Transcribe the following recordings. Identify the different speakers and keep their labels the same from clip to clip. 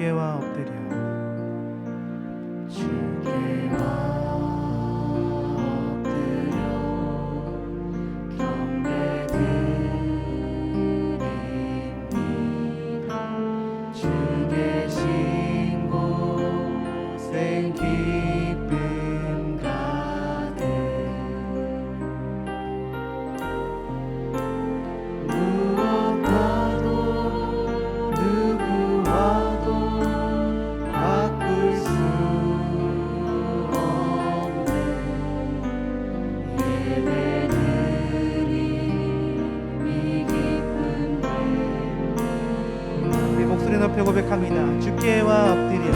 Speaker 1: 주께와 엎드려 높여 고백합니다. 주께와 엎드려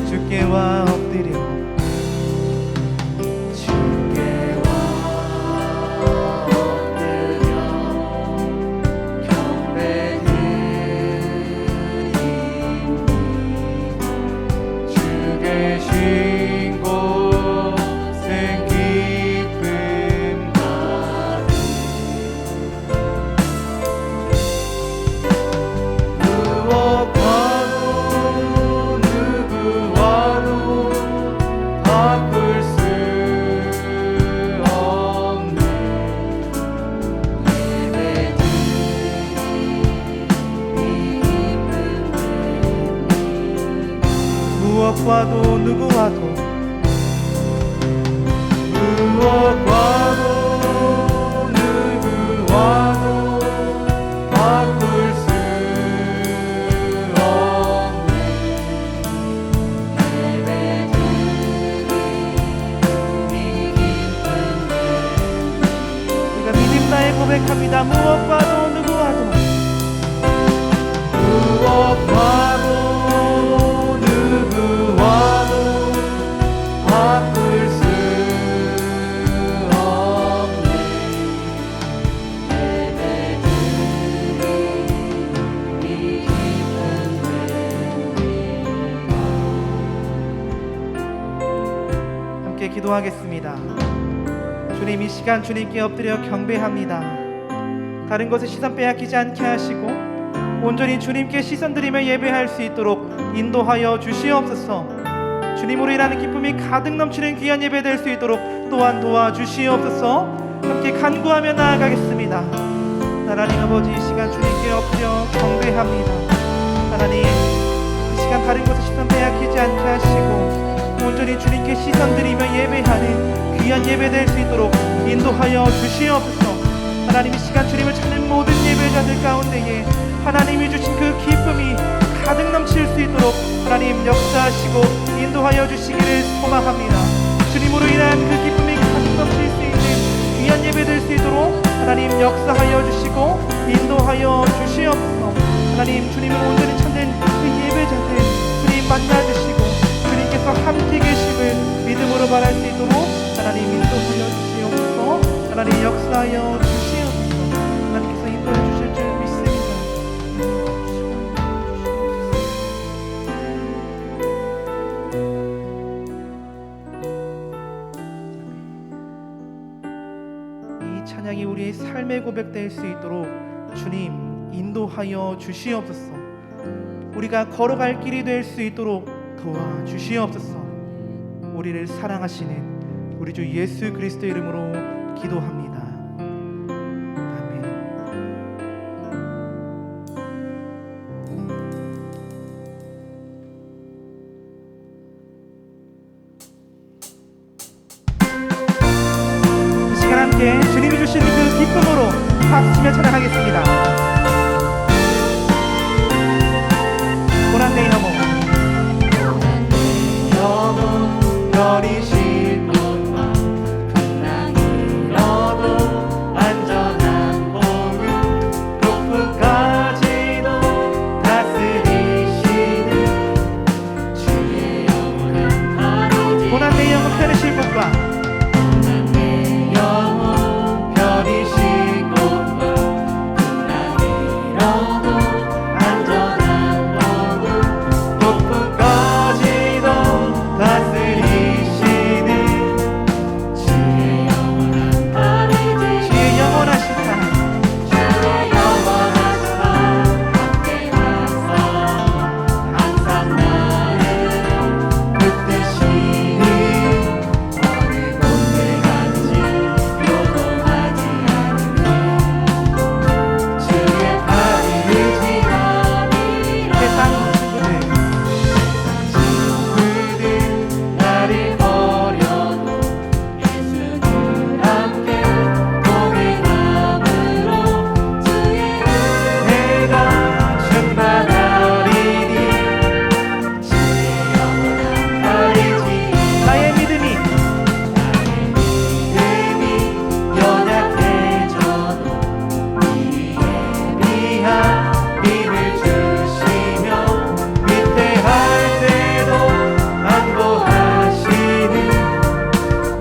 Speaker 1: 주께와 엎드려 무엇과도 누구와도 바꿀 수 없는 우리가 믿음 나에 고백합니다. 무엇과도 누구와도 바꿀 수 없는 함께 기도하겠습니다. 주님, 이 시간 주님께 엎드려 경배합니다. 다른 것에 시선 빼앗기지 않게 하시고 온전히 주님께 시선 드리며 예배할 수 있도록 인도하여 주시옵소서. 주님으로 인하는 기쁨이 가득 넘치는 귀한 예배 될 수 있도록 또한 도와주시옵소서. 함께 간구하며 나아가겠습니다. 하나님 아버지, 이 시간 주님께 엎드려 경배합니다. 하나님, 이 시간 다른 곳에 시선 빼앗기지 않게 하시고 온전히 주님께 시선 드리며 예배하는 귀한 예배 될 수 있도록 인도하여 주시옵소서. 하나님, 이 시간 주님을 찾는 모든 예배자들 가운데에 하나님이 주신 그 기쁨이 가득 넘칠 수 있도록 하나님 역사하시고 인도하여 주시기를 소망합니다. 주님으로 인한 그 기쁨이 가득 넘칠 수 있는 귀한 예배 될 수 있도록 하나님 역사하여 주시고 인도하여 주시옵소서. 하나님, 주님을 온전히 찾는 그 예배자들 주님 만나주시고 주님께서 함께 계심을 믿음으로 말할 수 있도록 하나님 인도하여 주시옵소서. 하나님 역사하여 주시옵소서. 하나님께서 인도해 주실 줄 믿습니다. 이 찬양이 우리의 삶의 고백될 수 있도록 주님 인도하여 주시옵소서. 우리가 걸어갈 길이 될 수 있도록 도와주시옵소서. 우리를 사랑하시는 우리 주 예수 그리스도의 이름으로 기도합니다. 아멘. 이 시간 함께 주님이 주신 그 기쁨으로 박수며 찬양하겠습니다. 고난데이 너머
Speaker 2: 버리실 것과 풍랑 일어도 안전한 보루 폭풍까지도 다스리시는 주의 영원한 바라지
Speaker 1: 고난 내 영혼 편히실 곳과
Speaker 2: 내 영혼 버리실 것과 풍랑 일어도 안전한 보루 폭풍까지도 다스리시는 주의 영원한 바라지
Speaker 1: 주의 영원하신 사
Speaker 2: 주의 영원한 사 함께 가서 항상 나를 붙드시니 어느 곳에 간지 요동하지 않으니 주의 팔이 의지함이라
Speaker 1: 세상 친구들
Speaker 2: 친구들 나를 버려도 예수는 함께 동행함으로 주의 은혜가 충만하리니 주의 영원한 팔이지
Speaker 1: 나의 믿음이
Speaker 2: 믿음이 연약해져도 미리 예비한 힘을 주시며 위태할 때도 안보하시는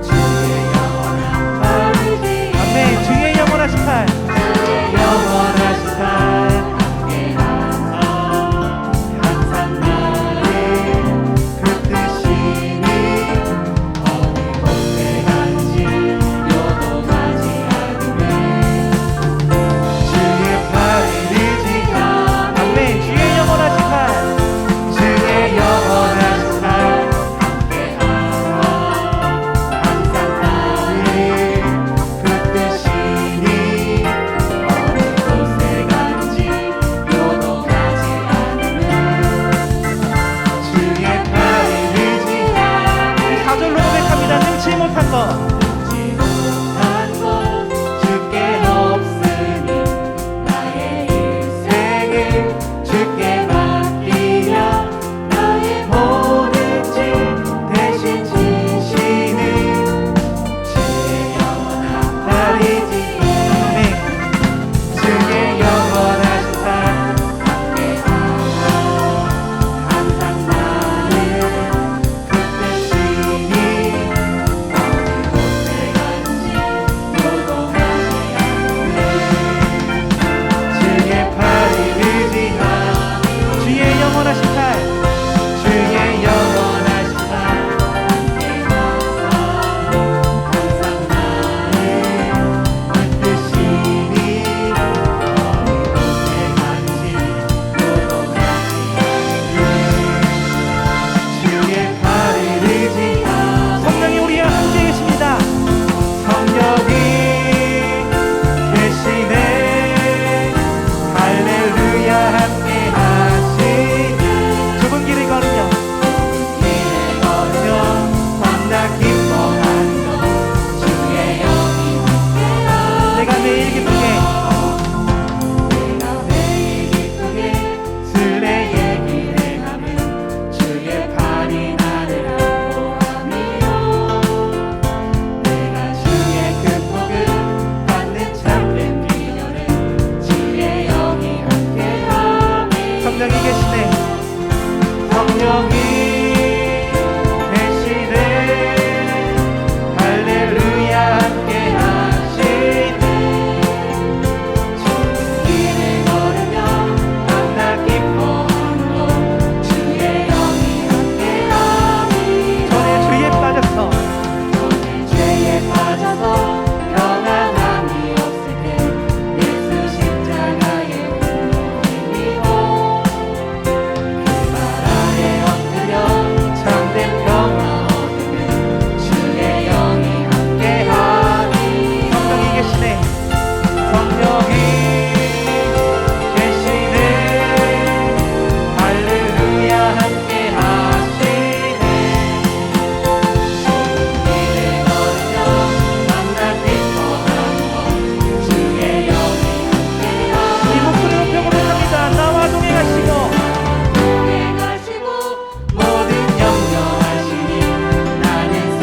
Speaker 2: 주의 영원한 팔이지
Speaker 1: 아멘. 주의 영원하신 팔
Speaker 2: 주의 영원하신 팔 함께 가서 항상 나를 붙드시니 어느 곳에 간지 요동하지 않으네 주의 팔을 의지함
Speaker 1: 아멘. 주의 영원하신 팔
Speaker 2: 주의 영원하신 팔 함께 가서 항상 나를 붙드시니 어느 곳에 간지 요동하지 않으네 주의 팔을 의지함
Speaker 1: 사절로 고백합니다. 능치 못한 것
Speaker 2: 못한 것 주께 없으니 나의 일생을 주께 맡기며 나의 모든 짐 대신 지시는 주의 영원한 팔이지
Speaker 1: 아멘.
Speaker 2: 주의 영원하신 팔 함께 가서 항상 나를 붙드시니 어느 곳에 간지 요동하지 않네 주의 팔을 의지함
Speaker 1: 주의 영원하신 팔
Speaker 2: 주의 영원하신 팔 함께 가서 항상 나를 붙드시니 어느 곳에 간지 요동하지 않네 주의 팔을 의지함
Speaker 1: 성령이 우리와 함께 계십니다.
Speaker 2: 성령이 계시네 할렐루야 함께 하시네
Speaker 1: 좁은 길을 걸으며
Speaker 2: 길에 걸으며 만나 기뻐하는 것 주의 영이 함께하네
Speaker 1: 내가 매일 기쁘게
Speaker 2: 내가 매일 기쁘게 술래 얘기를 하면 주의 팔이 나를 안보함이요 내가 주의 큰 복을 받는 참된 비결은 주의 영이 함께함이
Speaker 1: 성령이 계시네.
Speaker 2: 성령이 계시네 할렐루야 함께 하시네 길을 걸으며 만나 기뻐하는 것 주의 영이 함께하니
Speaker 1: 전에 죄에 빠져서
Speaker 2: 전에 죄에 빠져서 평안함이 없을 때 예수 십자가의 운동을 힘입어 그 말 아래 엎드려 참된 평화 얻으면 주의 영이 함께하니
Speaker 1: 성령이 계시네.
Speaker 2: 성령이 계시네 할렐루야 함께 하시네 길을 걸으며 만나 기뻐하는 것 주의 영이 함께하니
Speaker 1: 이 목소리 높여 고백합니다. 나와 동행하시고
Speaker 2: 동행하시고 모든 염려하시니 나는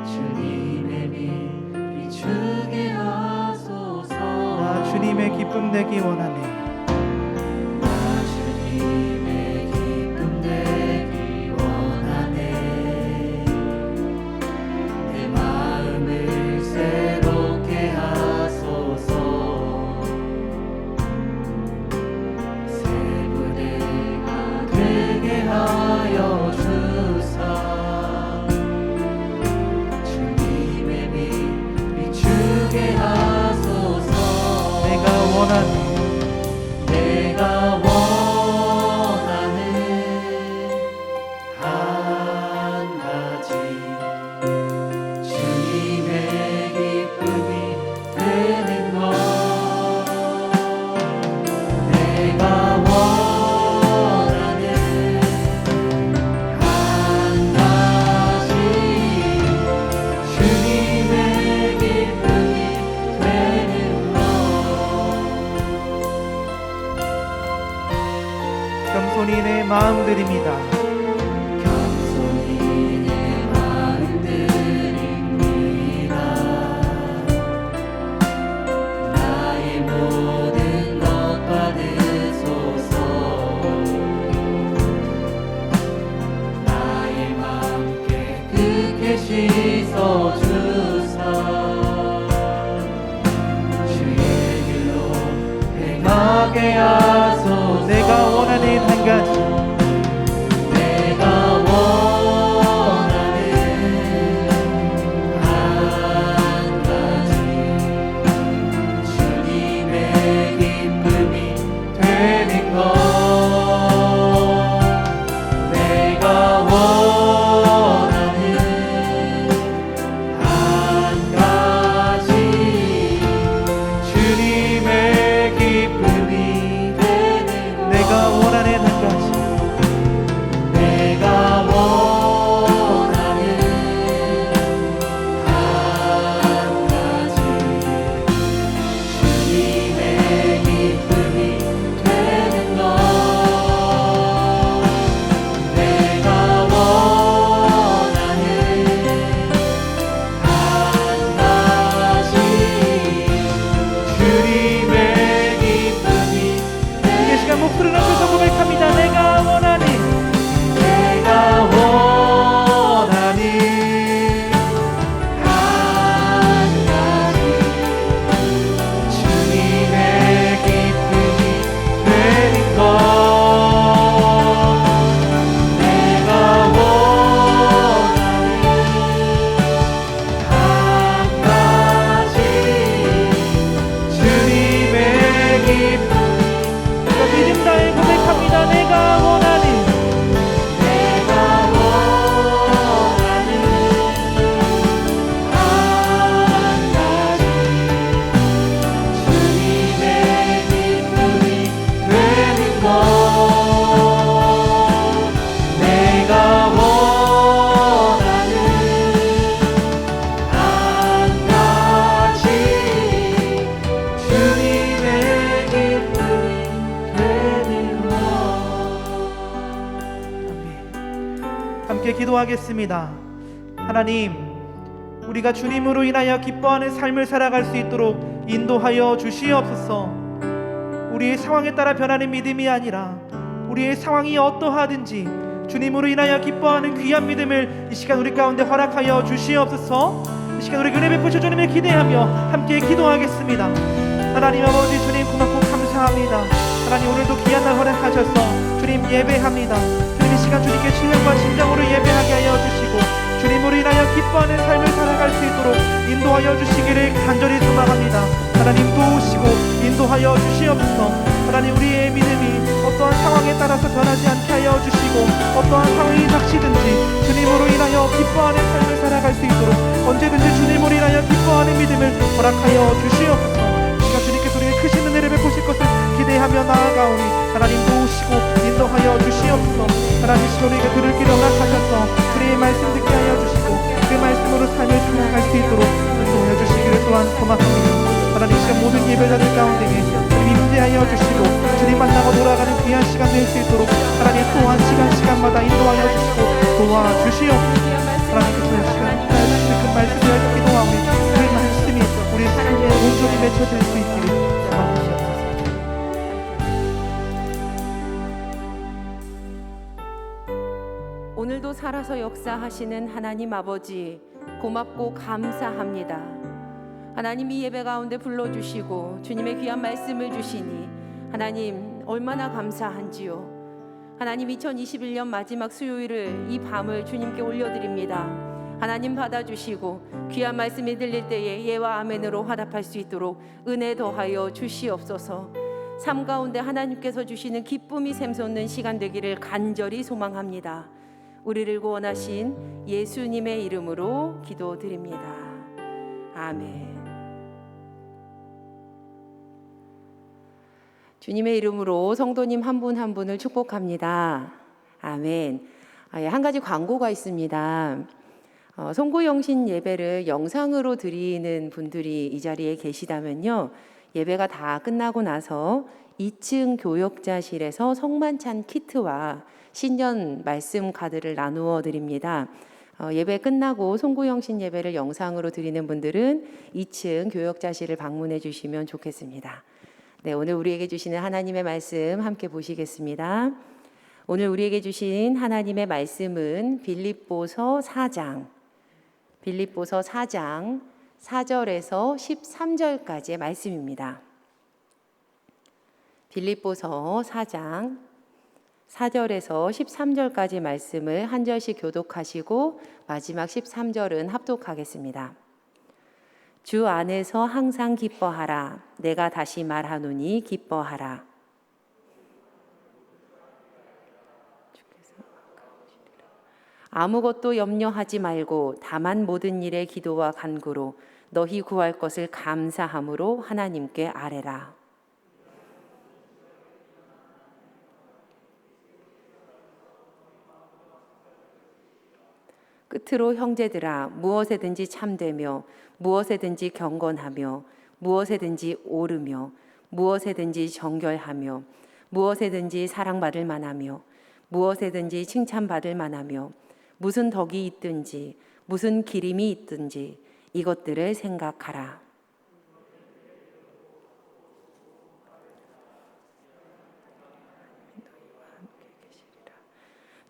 Speaker 2: 주님의 빛 비추게 하소서.
Speaker 1: 나 주님의 기쁨 내기 원하네.
Speaker 2: 나 주님의 기쁨 내기 원하네. 내 마음을 새롭게 하소서. 새 부대가 되게 하여 주사. 주님의 빛 비추게 하소서.
Speaker 1: 내가 원하네.
Speaker 2: 내가 원하는 한 가지 주님의 기쁨이 되는 것. 내가 원하는 한 가지 주님의 기쁨이 되는 것.
Speaker 1: 겸손히 내 마음 드립니다.
Speaker 2: 겸손히 내 마음 드립니다. 나의 모든 것 받으소서. 나의 마음 깨끗게 씻어주사. 주의 길로 행하게 하소서.
Speaker 1: 내가 원하는 한 가지.
Speaker 2: 내가 원하는 한 가지 주님의 기쁨이 되는 것. 내가 원하는 한 가지 주님의 기쁨이 되는 것.
Speaker 1: 내가 원하는 한 가지.
Speaker 2: 내가 원하는 한 가지 주님의 기쁨이 되는 것. 내가 원하는 한 가지 주님의 기쁨이
Speaker 1: 이 시간 목소리를 높여서 고백합니다. 내가 원하니.
Speaker 2: 내가 원하는 한 가지 주님의 기쁨이 되는 것. 내가 원하는 한 가지 주님의 기쁨이
Speaker 1: 우리가 믿음 다해 고백합니다. 내가 원하니.
Speaker 2: 내가 원하는 한 가지 주님의 기쁨이 되는 것. 내가 원하는 한 가지 주님의 기쁨이 되는 것.
Speaker 1: 아멘. 함께 기도하겠습니다. 하나님, 우리가 주님으로 인하여 기뻐하는 삶을 살아갈 수 있도록 인도하여 주시옵소서. 우리의 상황에 따라 변하는 믿음이 아니라 우리의 상황이 어떠하든지 주님으로 인하여 기뻐하는 귀한 믿음을 이 시간 우리 가운데 허락하여 주시옵소서. 이 시간 우리 은혜 베푸셔 주님을 기대하며 함께 기도하겠습니다. 하나님 아버지, 주님 고맙고 감사합니다. 하나님, 오늘도 귀한 날 허락하셔서 주님 예배합니다. 주님, 이 시간 주님께 신령과 진정으로 예배하게 하여 주시고 주님으로 인하여 기뻐하는 삶을 살아갈 수 있도록 인도하여 주시기를 간절히 소망합니다. 하나님, 도우시고 인도하여 주시옵소서. 하나님, 우리의 믿음이 어떠한 상황에 따라서 변하지 않게 하여 주시고 어떠한 상황이 닥치든지 주님으로 인하여 기뻐하는 삶을 살아갈 수 있도록 언제든지 주님으로 인하여 기뻐하는 믿음을 허락하여 주시옵소서. 우리가 주님께서 우리의 크신 은혜를 베푸실 것을 기대하며 나아가오니 하나님, 도우시고 인도하여 주시옵소서. 하나님, 시간 우리가 들을 길을 허락하셔서 주님의 말씀 듣게 하여 주시고 그 말씀으로 삶을 살아갈 수 있도록 인도하여 주시기를 또한 고맙습니다. 하나님, 시간 모든 예배자들 가운데 주님 임재하여 주시고 주님 만나고 돌아가는 귀한 시간 될 수 있도록 하나님 또한 시간마다 인도하여 주시고 도와주시옵소서. 하나님, 그 시간 주실 그
Speaker 3: 살아서 역사하시는 하나님 아버지, 고맙고 감사합니다. 하나님, 이 예배 가운데 불러주시고 주님의 귀한 말씀을 주시니 하나님 얼마나 감사한지요. 하나님, 2021년 마지막 수요일을, 이 밤을 주님께 올려드립니다. 하나님 받아주시고 귀한 말씀이 들릴 때에 예와 아멘으로 화답할 수 있도록 은혜 더하여 주시옵소서. 삶 가운데 하나님께서 주시는 기쁨이 샘솟는 시간 되기를 간절히 소망합니다. 우리를 구원하신 예수님의 이름으로 기도드립니다. 아멘. 주님의 이름으로 성도님 한 분 한 분을 축복합니다. 아멘. 한 가지 광고가 있습니다. 송구영신 예배를 영상으로 드리는 분들이 이 자리에 계시다면요, 예배가 다 끝나고 나서 2층 교역자실에서 성만찬 키트와 신년 말씀 카드를 나누어 드립니다. 예배 끝나고 송구영신 예배를 영상으로 드리는 분들은 2층 교역자실을 방문해 주시면 좋겠습니다. 네, 오늘 우리에게 주시는 하나님의 말씀 함께 보시겠습니다. 오늘 우리에게 주신 하나님의 말씀은 빌립보서 4장 4절에서 13절까지의 말씀입니다. 빌립보서 4장 4절에서 13절까지 말씀을 한 절씩 교독하시고 마지막 13절은 합독하겠습니다. 주 안에서 항상 기뻐하라. 내가 다시 말하노니 기뻐하라. 아무것도 염려하지 말고 다만 모든 일에 기도와 간구로 너희 구할 것을 감사함으로 하나님께 아뢰라. 끝으로 형제들아, 무엇에든지 참되며 무엇에든지 경건하며 무엇에든지 오르며 무엇에든지 정결하며 무엇에든지 사랑받을 만하며 무엇에든지 칭찬받을 만하며 무슨 덕이 있든지 무슨 기림이 있든지 이것들을 생각하라.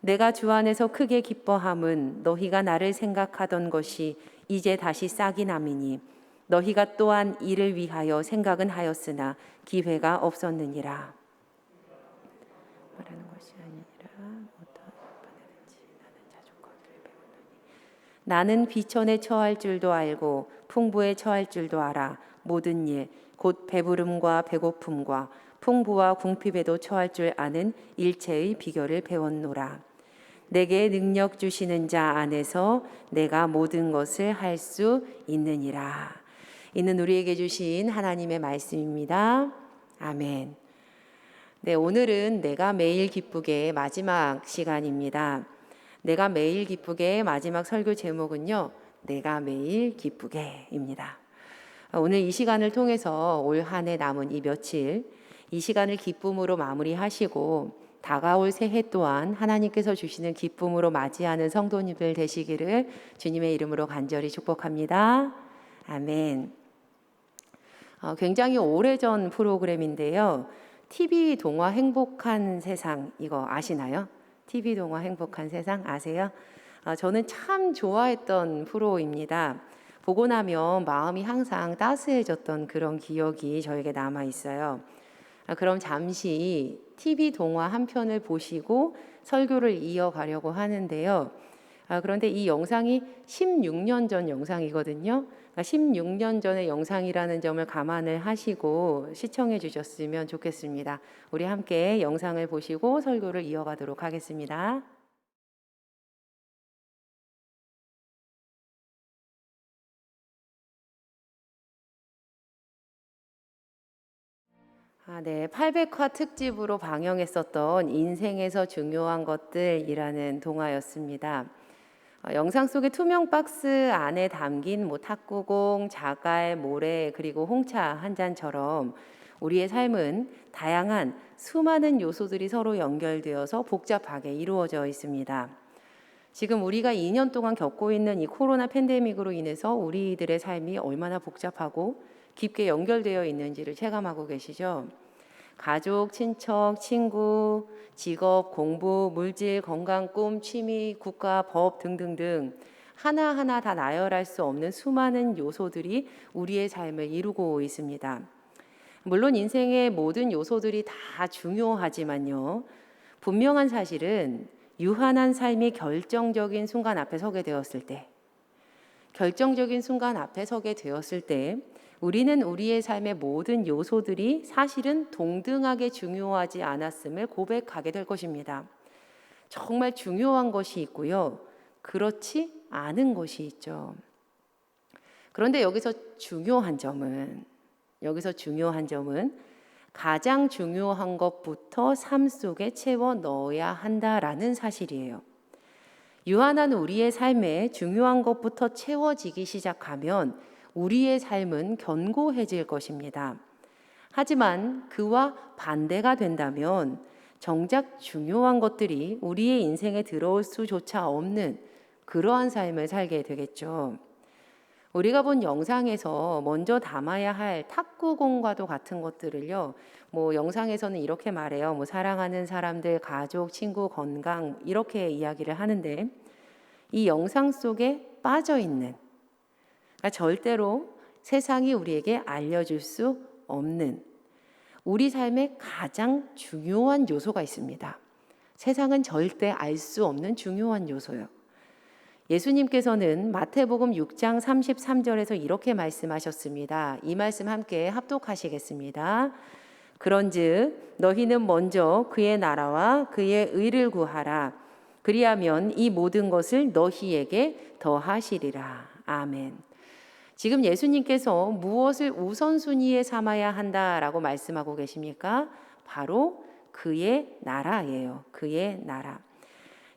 Speaker 3: 내가 주 안에서 크게 기뻐함은 너희가 나를 생각하던 것이 이제 다시 싹이 남이니 너희가 또한 이를 위하여 생각은 하였으나 기회가 없었느니라. 말하는 것이 아니라 어떤 바다든지 나는 자주거리를 배우노니 나는 비천에 처할 줄도 알고 풍부에 처할 줄도 알아. 모든 일 곧 배부름과 배고픔과 풍부와 궁핍에도 처할 줄 아는 일체의 비결을 배웠노라. 내게 능력 주시는 자 안에서 내가 모든 것을 할 수 있느니라. 이는 우리에게 주신 하나님의 말씀입니다. 아멘. 네, 오늘은 내가 매일 기쁘게 마지막 시간입니다. 내가 매일 기쁘게 마지막 설교 제목은요, 내가 매일 기쁘게입니다. 오늘 이 시간을 통해서 올 한 해 남은 이 며칠, 이 시간을 기쁨으로 마무리하시고 다가올 새해 또한 하나님께서 주시는 기쁨으로 맞이하는 성도님들 되시기를 주님의 이름으로 간절히 축복합니다. 아멘. 굉장히 오래전 프로그램인데요. TV 동화 행복한 세상, 이거 아시나요? TV 동화 행복한 세상 아세요? 저는 참 좋아했던 프로입니다. 보고 나면 마음이 항상 따스해졌던 그런 기억이 저에게 남아 있어요. 그럼 잠시 TV 동화 한 편을 보시고 설교를 이어가려고 하는데요. 그런데 이 영상이 16년 전 영상이거든요. 16년 전의 영상이라는 점을 감안을 하시고 시청해 주셨으면 좋겠습니다. 우리 함께 영상을 보시고 설교를 이어가도록 하겠습니다. 네, 800화 특집으로 방영했었던 인생에서 중요한 것들이라는 동화였습니다. 영상 속의 투명 박스 안에 담긴 탁구공, 자갈, 모래, 그리고 홍차 한 잔처럼 우리의 삶은 다양한 수많은 요소들이 서로 연결되어서 복잡하게 이루어져 있습니다. 지금 우리가 2년 동안 겪고 있는 이 코로나 팬데믹으로 인해서 우리들의 삶이 얼마나 복잡하고 깊게 연결되어 있는지를 체감하고 계시죠? 가족, 친척, 친구, 직업, 공부, 물질, 건강, 꿈, 취미, 국가, 법 등등등 하나하나 다 나열할 수 없는 수많은 요소들이 우리의 삶을 이루고 있습니다. 물론 인생의 모든 요소들이 다 중요하지만요. 분명한 사실은 유한한 삶이 결정적인 순간 앞에 서게 되었을 때, 우리는 우리의 삶의 모든 요소들이 사실은 동등하게 중요하지 않았음을 고백하게 될 것입니다. 정말 중요한 것이 있고요. 그렇지 않은 것이 있죠. 그런데 여기서 중요한 점은 가장 중요한 것부터 삶 속에 채워 넣어야 한다라는 사실이에요. 유한한 우리의 삶에 중요한 것부터 채워지기 시작하면 우리의 삶은 견고해질 것입니다. 하지만 그와 반대가 된다면 정작 중요한 것들이 우리의 인생에 들어올 수조차 없는 그러한 삶을 살게 되겠죠. 우리가 본 영상에서 먼저 담아야 할 탁구공과도 같은 것들을요, 영상에서는 이렇게 말해요. 사랑하는 사람들, 가족, 친구, 건강 이렇게 이야기를 하는데 이 영상 속에 빠져 있는, 그러니까 절대로 세상이 우리에게 알려줄 수 없는 우리 삶의 가장 중요한 요소가 있습니다. 세상은 절대 알 수 없는 중요한 요소요. 예수님께서는 마태복음 6장 33절에서 이렇게 말씀하셨습니다. 이 말씀 함께 합독하시겠습니다. 그런즉 너희는 먼저 그의 나라와 그의 의를 구하라. 그리하면 이 모든 것을 너희에게 더하시리라. 아멘. 지금 예수님께서 무엇을 우선순위에 삼아야 한다라고 말씀하고 계십니까? 바로 그의 나라예요. 그의 나라.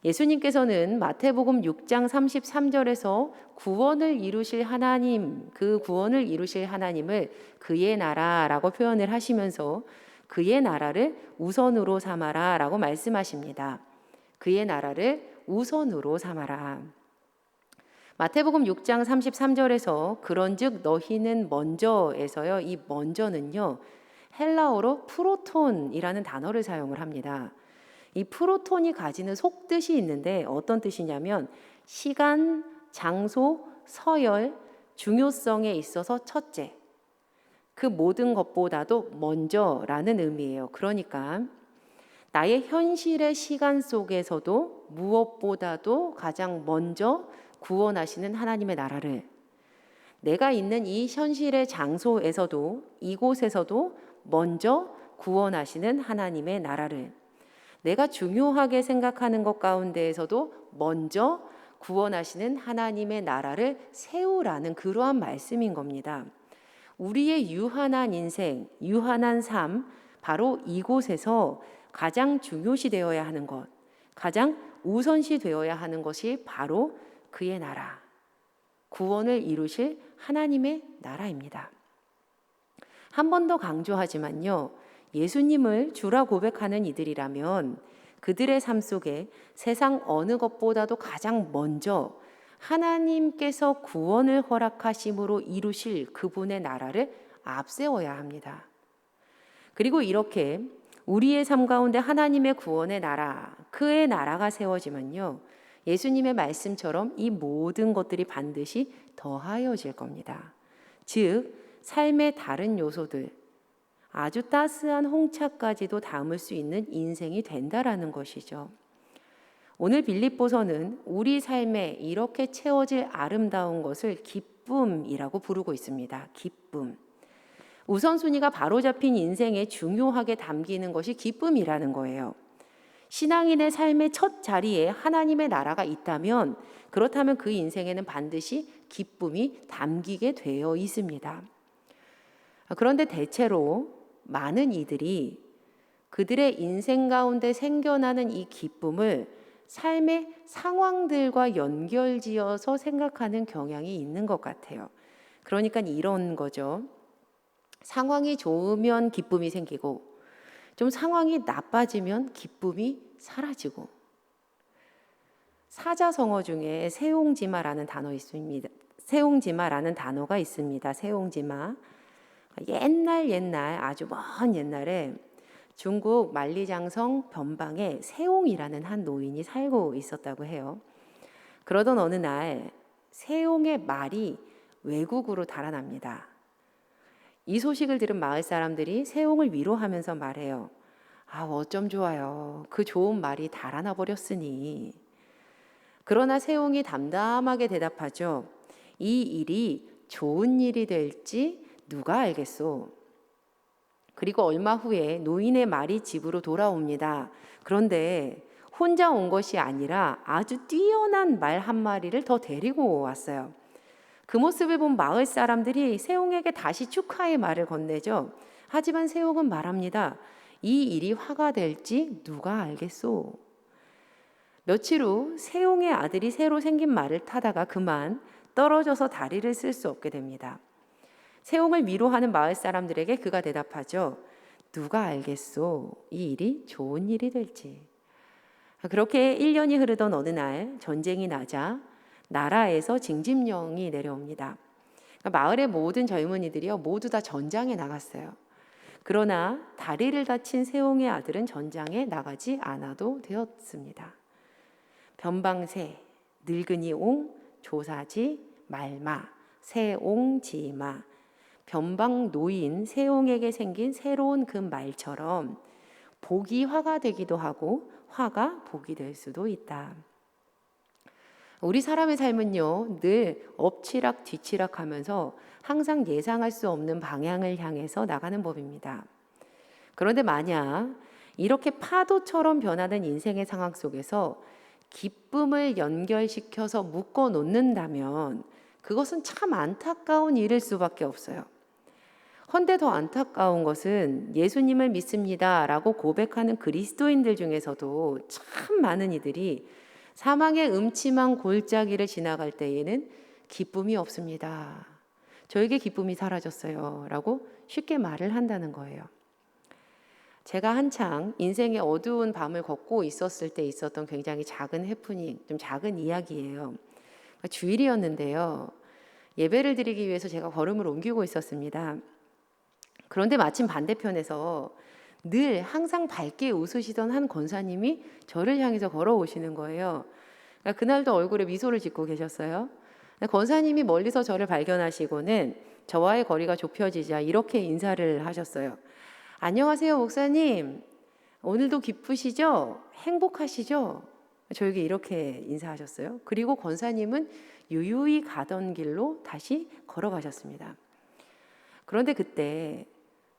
Speaker 3: 예수님께서는 마태복음 6장 33절에서 구원을 이루실 하나님, 그 구원을 이루실 하나님을 그의 나라라고 표현을 하시면서 그의 나라를 우선으로 삼아라라고 말씀하십니다. 그의 나라를 우선으로 삼아라. 마태복음 6장 33절에서 그런즉 너희는 먼저에서요. 이 먼저는요. 헬라어로 프로톤이라는 단어를 사용을 합니다. 이 프로톤이 가지는 속뜻이 있는데 어떤 뜻이냐면 시간, 장소, 서열, 중요성에 있어서 첫째. 그 모든 것보다도 먼저라는 의미예요. 그러니까 나의 현실의 시간 속에서도 무엇보다도 가장 먼저 구원하시는 하나님의 나라를, 내가 있는 이 현실의 장소에서도 이곳에서도 먼저 구원하시는 하나님의 나라를, 내가 중요하게 생각하는 것 가운데에서도 먼저 구원하시는 하나님의 나라를 세우라는 그러한 말씀인 겁니다. 우리의 유한한 인생, 유한한 삶, 바로 이곳에서 가장 중요시 되어야 하는 것, 가장 우선시 되어야 하는 것이 바로 그의 나라, 구원을 이루실 하나님의 나라입니다. 한 번 더 강조하지만요. 예수님을 주라 고백하는 이들이라면 그들의 삶 속에 세상 어느 것보다도 가장 먼저 하나님께서 구원을 허락하심으로 이루실 그분의 나라를 앞세워야 합니다. 그리고 이렇게 우리의 삶 가운데 하나님의 구원의 나라, 그의 나라가 세워지면요. 예수님의 말씀처럼 이 모든 것들이 반드시 더하여질 겁니다. 즉, 삶의 다른 요소들, 아주 따스한 홍차까지도 담을 수 있는 인생이 된다라는 것이죠. 오늘 빌립보서는 우리 삶에 이렇게 채워질 아름다운 것을 기쁨이라고 부르고 있습니다. 기쁨. 우선순위가 바로잡힌 인생에 중요하게 담기는 것이 기쁨이라는 거예요. 신앙인의 삶의 첫 자리에 하나님의 나라가 있다면 그렇다면 그 인생에는 반드시 기쁨이 담기게 되어 있습니다. 그런데 대체로 많은 이들이 그들의 인생 가운데 생겨나는 이 기쁨을 삶의 상황들과 연결지어서 생각하는 경향이 있는 것 같아요. 그러니까 이런 거죠. 상황이 좋으면 기쁨이 생기고 좀 상황이 나빠지면 기쁨이 사라지고. 사자성어 중에 세옹지마라는 단어 있습니다. 세옹지마라는 단어가 있습니다. 세옹지마. 옛날 아주 먼 옛날에 중국 만리장성 변방에 세옹이라는 한 노인이 살고 있었다고 해요. 그러던 어느 날 세옹의 말이 외국으로 달아납니다. 이 소식을 들은 마을 사람들이 세옹을 위로하면서 말해요. 아, 어쩜 좋아요. 그 좋은 말이 달아나 버렸으니. 그러나 세옹이 담담하게 대답하죠. 이 일이 좋은 일이 될지 누가 알겠소. 그리고 얼마 후에 노인의 말이 집으로 돌아옵니다. 그런데 혼자 온 것이 아니라 아주 뛰어난 말 한 마리를 더 데리고 왔어요. 그 모습을 본 마을 사람들이 세옹에게 다시 축하의 말을 건네죠. 하지만 세옹은 말합니다. 이 일이 화가 될지 누가 알겠소. 며칠 후 세옹의 아들이 새로 생긴 말을 타다가 그만 떨어져서 다리를 쓸 수 없게 됩니다. 세옹을 위로하는 마을 사람들에게 그가 대답하죠. 누가 알겠소. 이 일이 좋은 일이 될지. 그렇게 1년이 흐르던 어느 날 전쟁이 나자 나라에서 징집령이 내려옵니다. 마을의 모든 젊은이들이요 모두 다 전장에 나갔어요. 그러나 다리를 다친 세옹의 아들은 전장에 나가지 않아도 되었습니다. 변방새, 늙은이 옹, 조사지, 말마, 세옹지마, 변방 노인 세옹에게 생긴 새로운 그 말처럼 복이 화가 되기도 하고 화가 복이 될 수도 있다. 우리 사람의 삶은요, 늘 엎치락 뒤치락 하면서 항상 예상할 수 없는 방향을 향해서 나가는 법입니다. 그런데 만약 이렇게 파도처럼 변하는 인생의 상황 속에서 기쁨을 연결시켜서 묶어 놓는다면 그것은 참 안타까운 일일 수밖에 없어요. 헌데 더 안타까운 것은 예수님을 믿습니다 라고 고백하는 그리스도인들 중에서도 참 많은 이들이 사망의 음침한 골짜기를 지나갈 때에는 기쁨이 없습니다. 저에게 기쁨이 사라졌어요 라고 쉽게 말을 한다는 거예요. 제가 한창 인생의 어두운 밤을 걷고 있었을 때 있었던 굉장히 작은 해프닝, 좀 작은 이야기예요. 주일이었는데요. 예배를 드리기 위해서 제가 걸음을 옮기고 있었습니다. 그런데 마침 반대편에서 늘 항상 밝게 웃으시던 한 권사님이 저를 향해서 걸어오시는 거예요. 그날도 얼굴에 미소를 짓고 계셨어요. 권사님이 멀리서 저를 발견하시고는 저와의 거리가 좁혀지자 이렇게 인사를 하셨어요. 안녕하세요, 목사님. 오늘도 기쁘시죠? 행복하시죠? 저에게 이렇게 인사하셨어요. 그리고 권사님은 유유히 가던 길로 다시 걸어가셨습니다. 그런데 그때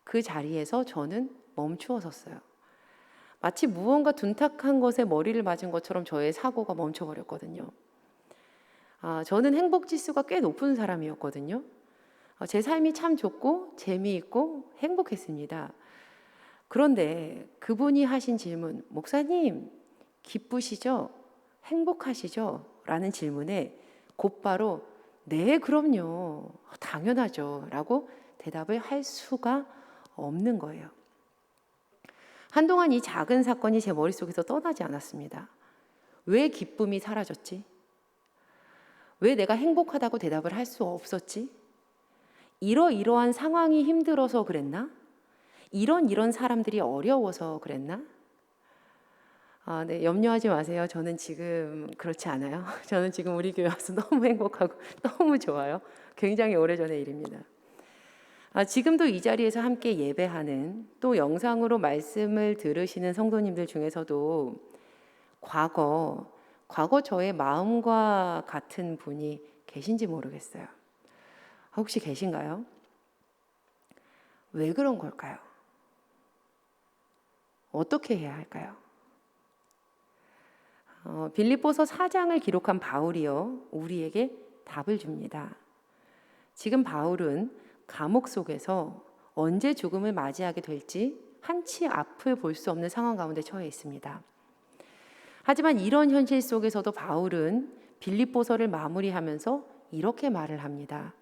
Speaker 3: 그 자리에서 저는 멈추어 섰어요. 마치 무언가 둔탁한 것에 머리를 맞은 것처럼 저의 사고가 멈춰버렸거든요. 저는 행복지수가 꽤 높은 사람이었거든요. 제 삶이 참 좋고 재미있고 행복했습니다. 그런데 그분이 하신 질문, 목사님 기쁘시죠? 행복하시죠? 라는 질문에 곧바로 네, 그럼요. 당연하죠. 라고 대답을 할 수가 없는 거예요. 한동안 이 작은 사건이 제 머릿속에서 떠나지 않았습니다. 왜 기쁨이 사라졌지? 왜 내가 행복하다고 대답을 할 수 없었지? 이러이러한 상황이 힘들어서 그랬나? 이런 사람들이 어려워서 그랬나? 네, 염려하지 마세요. 저는 지금 그렇지 않아요. 저는 지금 우리 교회 와서 너무 행복하고 너무 좋아요. 굉장히 오래전의 일입니다. 지금도 이 자리에서 함께 예배하는 또 영상으로 말씀을 들으시는 성도님들 중에서도 과거 저의 마음과 같은 분이 계신지 모르겠어요. 혹시 계신가요? 왜 그런 걸까요? 어떻게 해야 할까요? 빌립보서 4장을 기록한 바울이요, 우리에게 답을 줍니다. 지금 바울은 감옥 속에서 언제 죽음을 맞이하게 될지 한치 앞을 볼 수 없는 상황 가운데 처해 있습니다. 하지만 이런 현실 속에서도 바울은 빌립보서를 마무리하면서 이렇게 말을 합니다.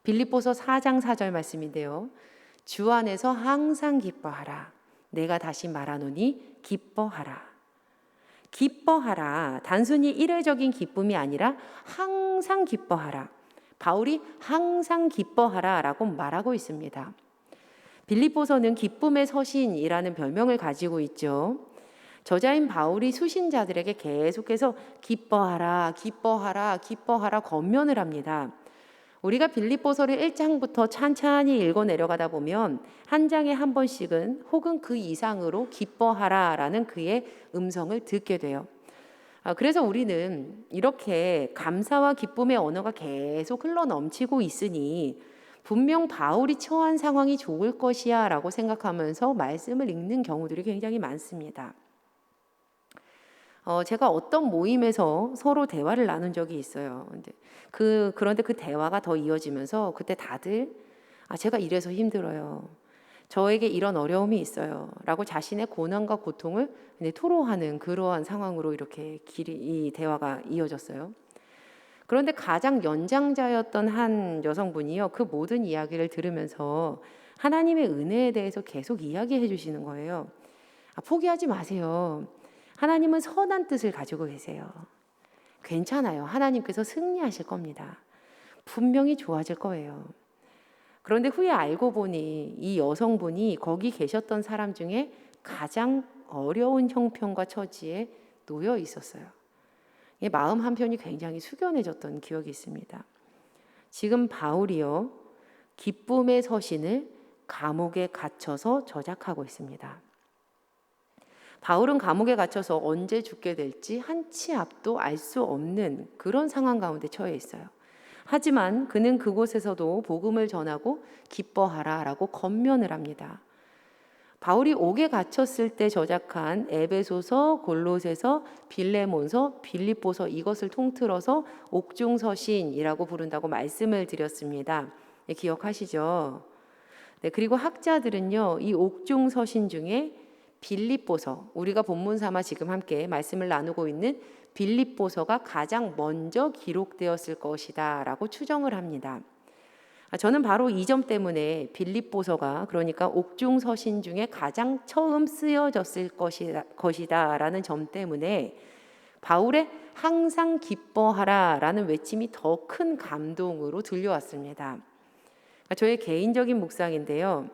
Speaker 3: 빌립보서 4장 4절 말씀인데요. 주 안에서 항상 기뻐하라. 내가 다시 말하노니 기뻐하라. 기뻐하라. 단순히 일회적인 기쁨이 아니라 항상 기뻐하라. 바울이 항상 기뻐하라 라고 말하고 있습니다. 빌립보서는 기쁨의 서신이라는 별명을 가지고 있죠. 저자인 바울이 수신자들에게 계속해서 기뻐하라, 기뻐하라, 기뻐하라 권면을 합니다. 우리가 빌립보서를 1장부터 찬찬히 읽어 내려가다 보면 한 장에 한 번씩은 혹은 그 이상으로 기뻐하라라는 그의 음성을 듣게 돼요. 그래서 우리는 이렇게 감사와 기쁨의 언어가 계속 흘러 넘치고 있으니 분명 바울이 처한 상황이 좋을 것이야 라고 생각하면서 말씀을 읽는 경우들이 굉장히 많습니다. 제가 어떤 모임에서 서로 대화를 나눈 적이 있어요. 그런데 그 대화가 더 이어지면서 그때 다들 제가 이래서 힘들어요. 저에게 이런 어려움이 있어요. 라고 자신의 고난과 고통을 토로하는 그러한 상황으로 이렇게 이 대화가 이어졌어요. 그런데 가장 연장자였던 한 여성분이요, 그 모든 이야기를 들으면서 하나님의 은혜에 대해서 계속 이야기해 주시는 거예요. 포기하지 마세요. 하나님은 선한 뜻을 가지고 계세요. 괜찮아요. 하나님께서 승리하실 겁니다. 분명히 좋아질 거예요. 그런데 후에 알고 보니 이 여성분이 거기 계셨던 사람 중에 가장 어려운 형편과 처지에 놓여 있었어요. 마음 한편이 굉장히 숙연해졌던 기억이 있습니다. 지금 바울이요, 기쁨의 서신을 감옥에 갇혀서 저작하고 있습니다. 바울은 감옥에 갇혀서 언제 죽게 될지 한 치 앞도 알 수 없는 그런 상황 가운데 처해 있어요. 하지만 그는 그곳에서도 복음을 전하고 기뻐하라라고 권면을 합니다. 바울이 옥에 갇혔을 때 저작한 에베소서, 골로새서, 빌레몬서, 빌립보서 이것을 통틀어서 옥중서신이라고 부른다고 말씀을 드렸습니다. 네, 기억하시죠? 네, 그리고 학자들은요, 이 옥중서신 중에 빌립보서, 우리가 본문 삼아 지금 함께 말씀을 나누고 있는 빌립보서가 가장 먼저 기록되었을 것이다 라고 추정을 합니다. 저는 바로 이 점 때문에 빌립보서가, 그러니까 옥중서신 중에 가장 처음 쓰여졌을 것이다 라는 점 때문에 바울의 항상 기뻐하라 라는 외침이 더 큰 감동으로 들려왔습니다. 저의 개인적인 묵상인데요,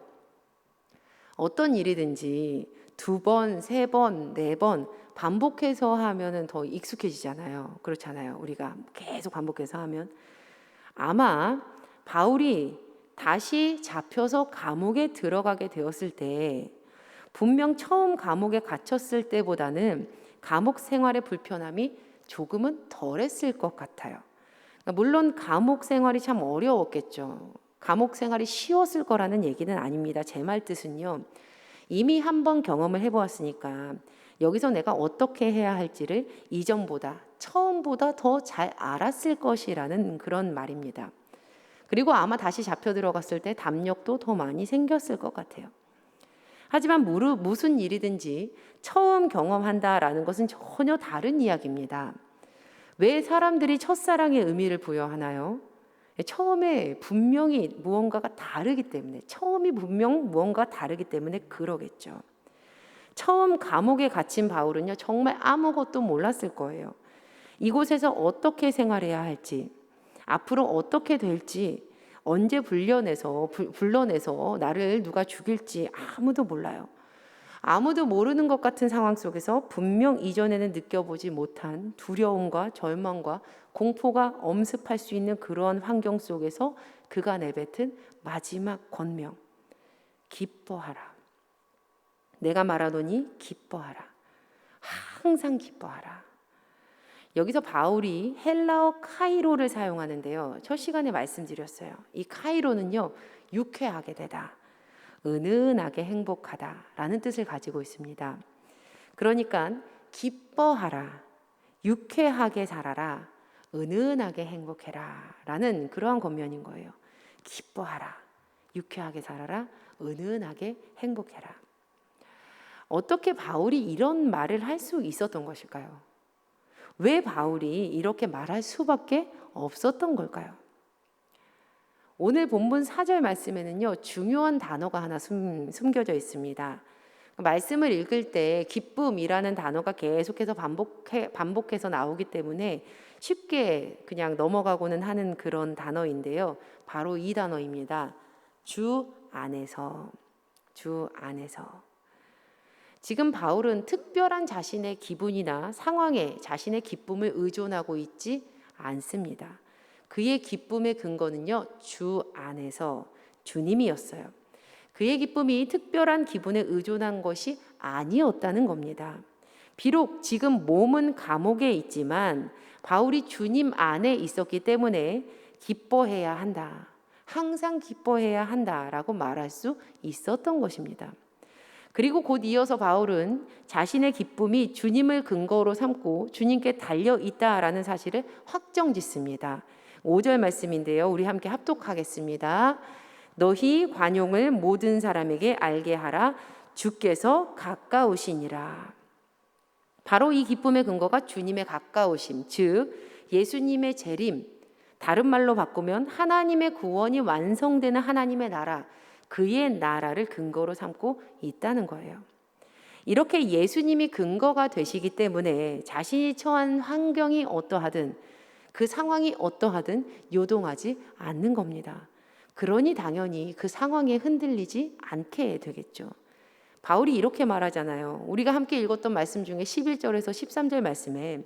Speaker 3: 어떤 일이든지 2번, 3번, 4번 반복해서 하면은 더 익숙해지잖아요. 그렇잖아요. 우리가 계속 반복해서 하면. 아마 바울이 다시 잡혀서 감옥에 들어가게 되었을 때 분명 처음 감옥에 갇혔을 때보다는 감옥 생활의 불편함이 조금은 덜했을 것 같아요. 물론 감옥 생활이 참 어려웠겠죠. 감옥 생활이 쉬웠을 거라는 얘기는 아닙니다. 제 말 뜻은요, 이미 한번 경험을 해보았으니까 여기서 내가 어떻게 해야 할지를 이전보다, 처음보다 더 잘 알았을 것이라는 그런 말입니다. 그리고 아마 다시 잡혀 들어갔을 때 담력도 더 많이 생겼을 것 같아요. 하지만 무슨 일이든지 처음 경험한다라는 것은 전혀 다른 이야기입니다. 왜 사람들이 첫사랑의 의미를 부여하나요? 처음에 분명히 무언가가 다르기 때문에, 처음이 분명 무언가가 다르기 때문에 그러겠죠. 처음 감옥에 갇힌 바울은요, 정말 아무것도 몰랐을 거예요. 이곳에서 어떻게 생활해야 할지, 앞으로 어떻게 될지, 언제 불러내서 나를 누가 죽일지 아무도 몰라요. 아무도 모르는 것 같은 상황 속에서 분명 이전에는 느껴보지 못한 두려움과 절망과 공포가 엄습할 수 있는 그러한 환경 속에서 그가 내뱉은 마지막 권명, 기뻐하라. 내가 말하노니 기뻐하라. 항상 기뻐하라. 여기서 바울이 헬라어 카이로를 사용하는데요, 첫 시간에 말씀드렸어요. 이 카이로는요, 유쾌하게 되다, 은은하게 행복하다 라는 뜻을 가지고 있습니다. 그러니까 기뻐하라, 유쾌하게 살아라, 은은하게 행복해라 라는 그러한 권면인 거예요. 기뻐하라, 유쾌하게 살아라, 은은하게 행복해라. 어떻게 바울이 이런 말을 할 수 있었던 것일까요? 왜 바울이 이렇게 말할 수밖에 없었던 걸까요? 오늘 본문 4절 말씀에는요, 중요한 단어가 하나 숨겨져 있습니다. 말씀을 읽을 때 기쁨이라는 단어가 계속해서 반복해서 나오기 때문에 쉽게 그냥 넘어가고는 하는 그런 단어인데요. 바로 이 단어입니다. 주 안에서. 주 안에서. 주 안에서. 지금 바울은 특별한 자신의 기분이나 상황에 자신의 기쁨을 의존하고 있지 않습니다. 그의 기쁨의 근거는요, 주 안에서 주님이었어요. 그의 기쁨이 특별한 기분에 의존한 것이 아니었다는 겁니다. 비록 지금 몸은 감옥에 있지만 바울이 주님 안에 있었기 때문에 기뻐해야 한다. 항상 기뻐해야 한다라고 말할 수 있었던 것입니다. 그리고 곧 이어서 바울은 자신의 기쁨이 주님을 근거로 삼고 주님께 달려 있다라는 사실을 확정짓습니다. 5절 말씀인데요. 우리 함께 합독하겠습니다. 너희 관용을 모든 사람에게 알게 하라. 주께서 가까우시니라. 바로 이 기쁨의 근거가 주님의 가까우심, 즉 예수님의 재림, 다른 말로 바꾸면 하나님의 구원이 완성되는 하나님의 나라, 그의 나라를 근거로 삼고 있다는 거예요. 이렇게 예수님이 근거가 되시기 때문에 자신이 처한 환경이 어떠하든 그 상황이 어떠하든 요동하지 않는 겁니다. 그러니 당연히 그 상황에 흔들리지 않게 되겠죠. 바울이 이렇게 말하잖아요. 우리가 함께 읽었던 말씀 중에 11절에서 13절 말씀에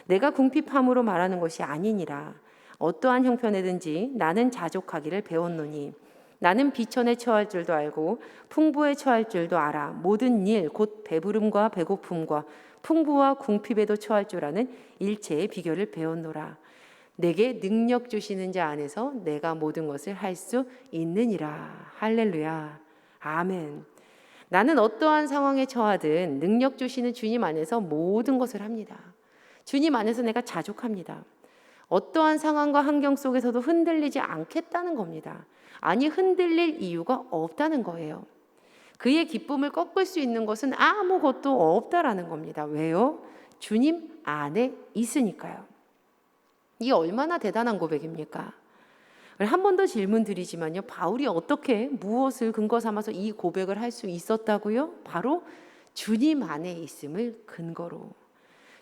Speaker 3: 내가 궁핍함으로 말하는 것이 아니니라. 어떠한 형편에든지 나는 자족하기를 배웠노니 나는 비천에 처할 줄도 알고 풍부에 처할 줄도 알아. 모든 일 곧 배부름과 배고픔과 풍부와 궁핍에도 처할 줄 아는 일체의 비결을 배웠노라. 내게 능력 주시는 자 안에서 내가 모든 것을 할 수 있느니라. 할렐루야. 아멘. 나는 어떠한 상황에 처하든 능력 주시는 주님 안에서 모든 것을 합니다. 주님 안에서 내가 자족합니다. 어떠한 상황과 환경 속에서도 흔들리지 않겠다는 겁니다. 아니, 흔들릴 이유가 없다는 거예요. 그의 기쁨을 꺾을 수 있는 것은 아무것도 없다라는 겁니다. 왜요? 주님 안에 있으니까요. 이게 얼마나 대단한 고백입니까? 한 번 더 질문 드리지만요. 바울이 어떻게 무엇을 근거 삼아서 이 고백을 할 수 있었다고요? 바로 주님 안에 있음을 근거로.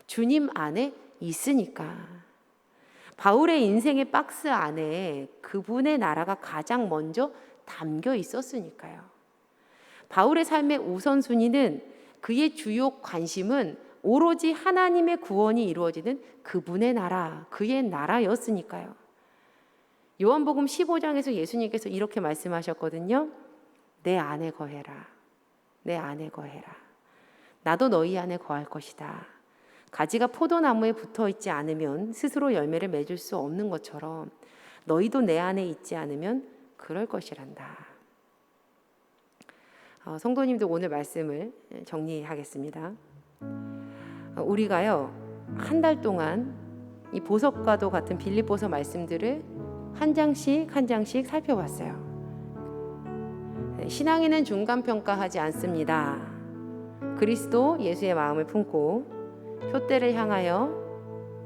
Speaker 3: 주님 안에 있으니까. 바울의 인생의 박스 안에 그분의 나라가 가장 먼저 담겨 있었으니까요. 바울의 삶의 우선순위는 그의 주요 관심은 오로지 하나님의 구원이 이루어지는 그분의 나라, 그의 나라였으니까요. 요한복음 15장에서 예수님께서 이렇게 말씀하셨거든요. 내 안에 거해라. 내 안에 거해라. 나도 너희 안에 거할 것이다. 가지가 포도나무에 붙어 있지 않으면 스스로 열매를 맺을 수 없는 것처럼 너희도 내 안에 있지 않으면 그럴 것이란다. 성도님들 오늘 말씀을 정리하겠습니다. 우리가요, 한 달 동안 이 보석과도 같은 빌립보서 말씀들을 한 장씩 한 장씩 살펴봤어요. 신앙인은 중간평가하지 않습니다. 그리스도 예수의 마음을 품고 표대를 향하여,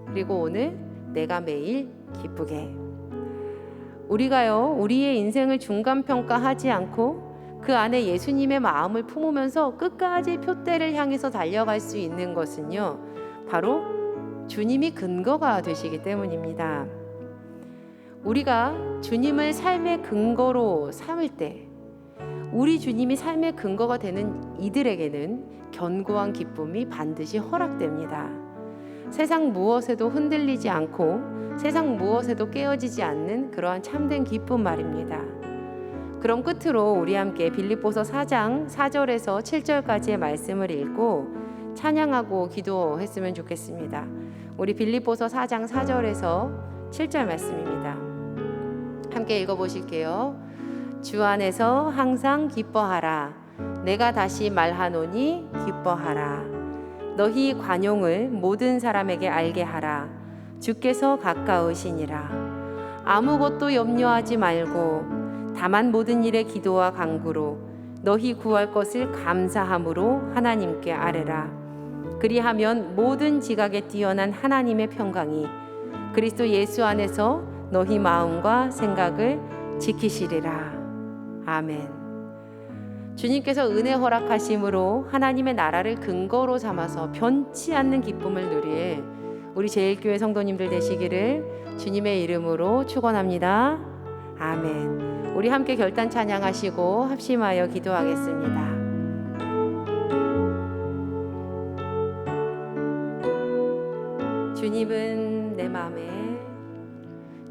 Speaker 3: 그리고 오늘 내가 매일 기쁘게. 우리가요, 우리의 인생을 중간평가하지 않고 그 안에 예수님의 마음을 품으면서 끝까지 표대를 향해서 달려갈 수 있는 것은요, 바로 주님이 근거가 되시기 때문입니다. 우리가 주님을 삶의 근거로 삼을 때, 우리 주님이 삶의 근거가 되는 이들에게는 견고한 기쁨이 반드시 허락됩니다. 세상 무엇에도 흔들리지 않고 세상 무엇에도 깨어지지 않는 그러한 참된 기쁨 말입니다. 그럼 끝으로 우리 함께 빌립보서 4장 4절에서 7절까지의 말씀을 읽고 찬양하고 기도했으면 좋겠습니다. 우리 빌립보서 4장 4절에서 7절 말씀입니다. 함께 읽어보실게요. 주 안에서 항상 기뻐하라. 내가 다시 말하노니 기뻐하라. 너희 관용을 모든 사람에게 알게 하라. 주께서 가까우시니라. 아무것도 염려하지 말고 다만 모든 일에 기도와 간구로 너희 구할 것을 감사함으로 하나님께 아뢰라. 그리하면 모든 지각에 뛰어난 하나님의 평강이 그리스도 예수 안에서 너희 마음과 생각을 지키시리라. 아멘. 주님께서 은혜 허락하심으로 하나님의 나라를 근거로 삼아서 변치 않는 기쁨을 누릴 우리 제일교회 성도님들 되시기를 주님의 이름으로 축원합니다. 아멘. 우리 함께 결단 찬양하시고 합심하여 기도하겠습니다. 주님은 내 맘에,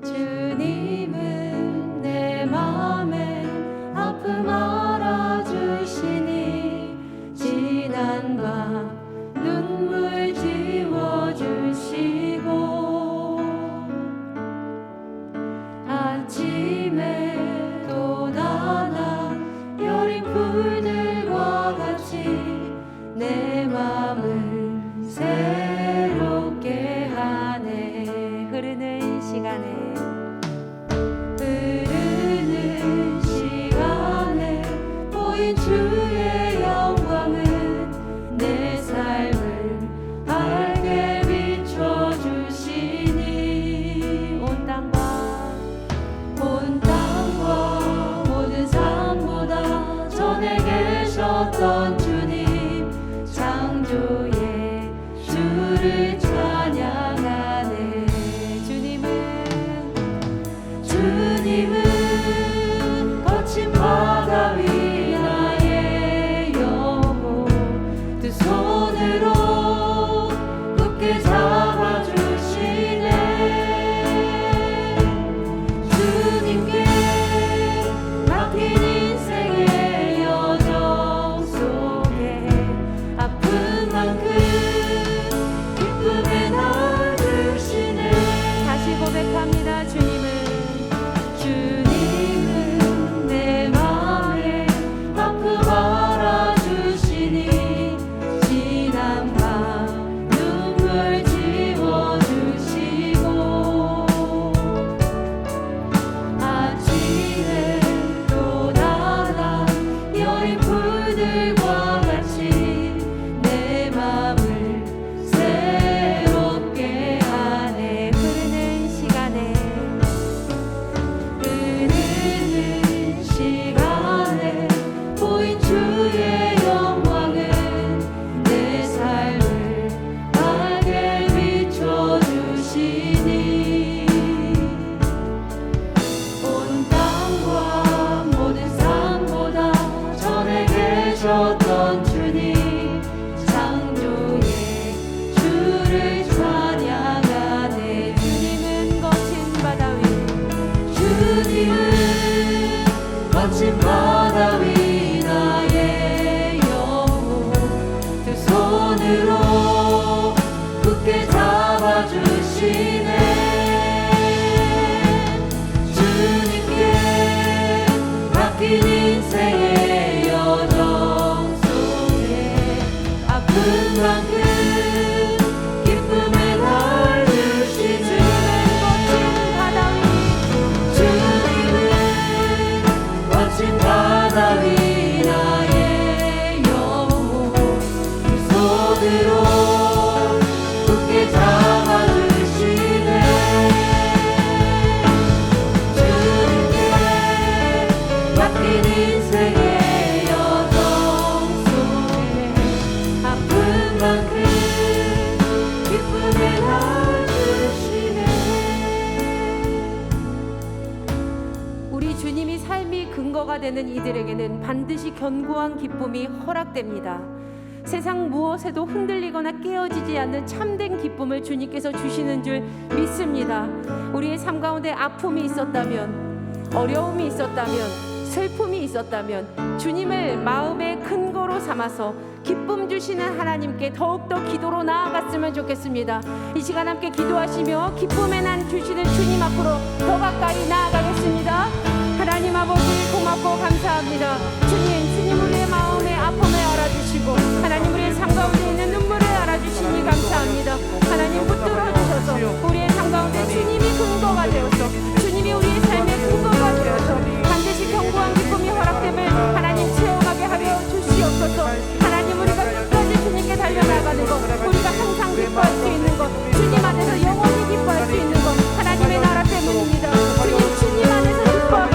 Speaker 2: 주님은 내 맘에 아픔 알아주시니 지난 밤 눈물 지워주시고 아침에 또 나난 여린 풀들과 같이 내 맘을 새롭게 하네.
Speaker 3: 흐르는 시간에
Speaker 2: 흐르는 시간에 보인 주의 영광은 내 삶을 밝게 비춰주시니
Speaker 3: 온 땅과
Speaker 2: 모든 삶보다 전에 계셨던 주님 창조의 주를 찬양하네. 주님은 거친 바다 위 나의 영혼 두 손으로 굳게 잡아주시네. 주님께 맡긴 인생의 여정 속에 아픈 만큼 기쁨의 날 주시네.
Speaker 3: 다시 고백합니다.
Speaker 2: 주님은 내 맘에 아픔 알아주시니 지난 밤 눈물 지워주시고 아침에 또 나난 여린 풀들과 같이 내 맘을 새롭게 하네.
Speaker 3: 흐르는 시간에
Speaker 2: 흐르는 시간에 보인 주의 영광은 내 삶을 밝게 비춰주시니 온 땅과 모든 삶보다 전에 계셨던 주님 창조의 주를 찬양하네.
Speaker 3: 주님은 거친 바다 위
Speaker 2: 주님은 거친 바다 위 나의 영혼 두 손으로 굳게 잡아주시네. 주님께 맡긴 인생의 여정 속에 아픈 만큼 기쁨의 날 주시네. 거친 바다 위 나의 영혼 두 손으로 굳게 잡아주시네. 주님께 맡긴 인생의 여정 속에 아픈 만큼 기쁨의 날 주시네.
Speaker 3: 우리 주님이 삶이 근거가 되는 이들에게는 반드시 견고한 기쁨이 허락됩니다. 세상 무엇에도 흔들리거나 깨어지지 않는 참된 기쁨을 주님께서 주시는 줄 믿습니다. 우리의 삶 가운데 아픔이 있었다면, 어려움이 있었다면, 슬픔이 있었다면 주님을 마음의 근거로 삼아서 기쁨 주시는 하나님께 더욱더 기도로 나아갔으면 좋겠습니다. 이 시간 함께 기도하시며 기쁨의 난 주시는 주님 앞으로 더 가까이 나아가겠습니다. 하나님 아버지 고맙고 감사합니다. 주님 우리의 마음의 아픔을 알아주시고 하나님 우리의 삶 가운데 있는 눈물을 알아주시니 감사합니다. 하나님 붙들어 주셔서 우리의 삶 가운데 주님이 근거가 되어서 주님이 우리의 삶의 근거가 되어서 반드시 견고한 기쁨이 허락됨을 하나님 체험하게 하여 주시옵소서. 하나님 우리가 끝까지 주님께 달려나가는 것, 우리가 항상 기뻐할 수 있는 것, 주님 안에서 영원히 기뻐할 수 있는 것 하나님의 나라 때문입니다. 주님 안에서 기뻐하고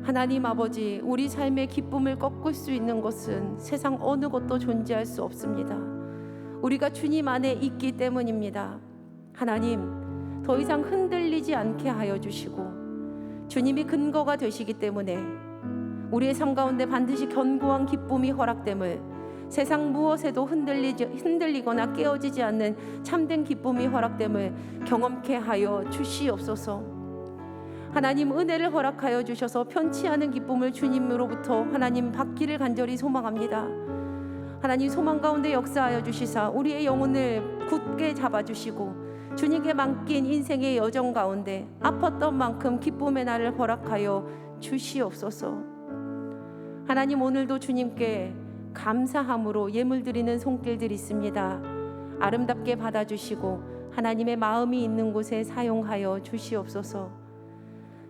Speaker 3: 하나님 아버지, 우리 삶의 기쁨을 꺾을 수 있는 것은 세상 어느 것도 존재할 수 없습니다. 우리가 주님 안에 있기 때문입니다. 하나님, 더 이상 흔들리지 않게 하여 주시고 주님이 근거가 되시기 때문에 우리의 삶 가운데 반드시 견고한 기쁨이 허락됨을, 세상 무엇에도 흔들리거나 깨어지지 않는 참된 기쁨이 허락됨을 경험케 하여 주시옵소서. 하나님, 은혜를 허락하여 주셔서 편치 않은 기쁨을 주님으로부터 하나님 받기를 간절히 소망합니다. 하나님, 소망 가운데 역사하여 주시사 우리의 영혼을 굳게 잡아주시고 주님께 맡긴 인생의 여정 가운데 아팠던 만큼 기쁨의 날을 허락하여 주시옵소서. 하나님, 오늘도 주님께 감사함으로 예물 드리는 손길들이 있습니다. 아름답게 받아주시고 하나님의 마음이 있는 곳에 사용하여 주시옵소서.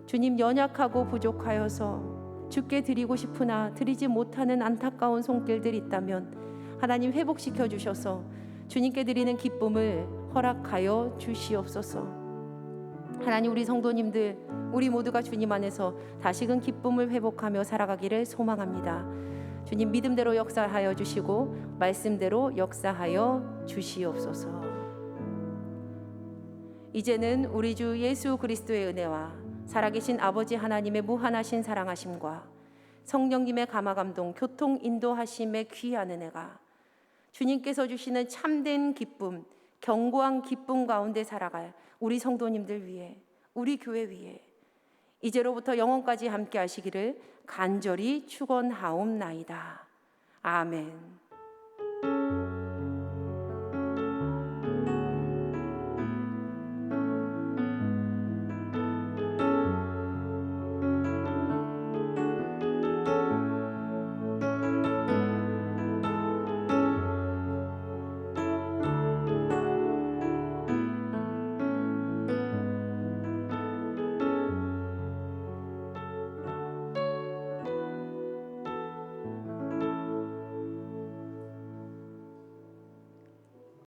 Speaker 3: 주님, 연약하고 부족하여서 주께 드리고 싶으나 드리지 못하는 안타까운 손길들이 있다면 하나님 회복시켜 주셔서 주님께 드리는 기쁨을 허락하여 주시옵소서. 하나님, 우리 성도님들, 우리 모두가 주님 안에서 다시금 기쁨을 회복하며 살아가기를 소망합니다. 주님, 믿음대로 역사하여 주시고 말씀대로 역사하여 주시옵소서. 이제는 우리 주 예수 그리스도의 은혜와 살아계신 아버지 하나님의 무한하신 사랑하심과 성령님의 감화감동 교통 인도하심의 귀한 은혜가 주님께서 주시는 참된 기쁨, 견고한 기쁨 가운데 살아갈 우리 성도님들 위해, 우리 교회 위에 이제로부터 영원까지 함께 하시기를 간절히 축원하옵나이다. 아멘.